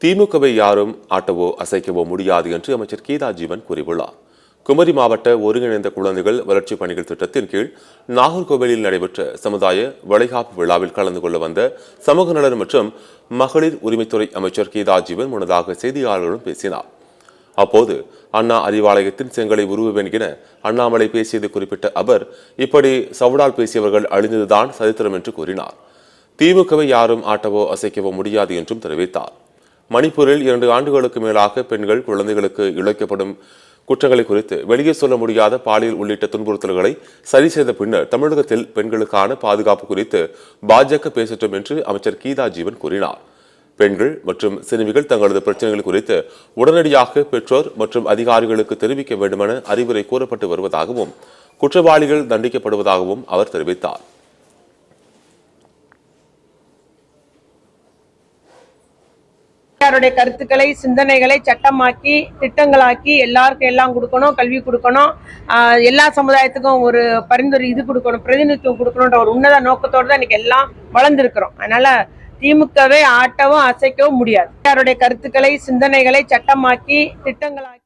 திமுகவை யாரும் ஆட்டவோ அசைக்கவோ முடியாது என்று அமைச்சர் கீதா ஜீவன் கூறியுள்ளார். குமரி மாவட்ட ஒருங்கிணைந்த குழந்தைகள் வளர்ச்சிப் பணிகள் திட்டத்தின் கீழ் நாகர்கோவிலில் நடைபெற்ற சமுதாய வளைகாப்பு விழாவில் கலந்து கொள்ள வந்த சமூக நலன் மற்றும் மகளிர் உரிமைத்துறை அமைச்சர் கீதா ஜீவன் முன்னதாக செய்தியாளர்களுடன் பேசினார். அப்போது அண்ணா அறிவாலயத்தின் செங்கலை உருவுவேன் என அண்ணாமலை பேசியது குறிப்பிட்ட அவர், இப்படி சவுடால் பேசியவர்கள் அழிந்ததுதான் சரித்திரம் என்று கூறினார். திமுகவை யாரும் ஆட்டவோ அசைக்கவோ முடியாது என்றும் தெரிவித்தார். மணிப்பூரில் 2 ஆண்டுகளுக்கு மேலாக பெண்கள் குழந்தைகளுக்கு இழைக்கப்படும் குற்றங்களை குறித்து வெளியே சொல்ல முடியாத பாலியல் உள்ளிட்ட துன்புறுத்தல்களை சரி செய்த பின்னர் தமிழகத்தில் பெண்களுக்கான பாதுகாப்பு குறித்து பாஜக பேசட்டும் என்று அமைச்சர் கீதா ஜீவன் கூறினார். பெண்கள் மற்றும் சிறுமிகள் தங்களது பிரச்சனைகள் குறித்து உடனடியாக பெற்றோர் மற்றும் அதிகாரிகளுக்கு தெரிவிக்க வேண்டுமென அறிவுரை கூறப்பட்டு வருவதாகவும் குற்றவாளிகள் தண்டிக்கப்படுவதாகவும் அவர் தெரிவித்தார். யாருடைய கருத்துக்களை சிந்தனைகளை சட்டமாக்கி திட்டங்களாக்கி எல்லாருக்கும் எல்லாம் கொடுக்கணும், கல்வி கொடுக்கணும், எல்லா சமுதாயத்துக்கும் ஒரு பரிந்துரை இது கொடுக்கணும், பிரதிநிதித்துவம் கொடுக்கணுன்ற ஒரு உன்னத நோக்கத்தோடு தான் இன்னைக்கு எல்லாம் வளர்ந்துருக்கிறோம். அதனால திமுகவை ஆட்டவும் அசைக்கவும் முடியாது. யாருடைய கருத்துக்களை சிந்தனைகளை சட்டமாக்கி திட்டங்களாக்கி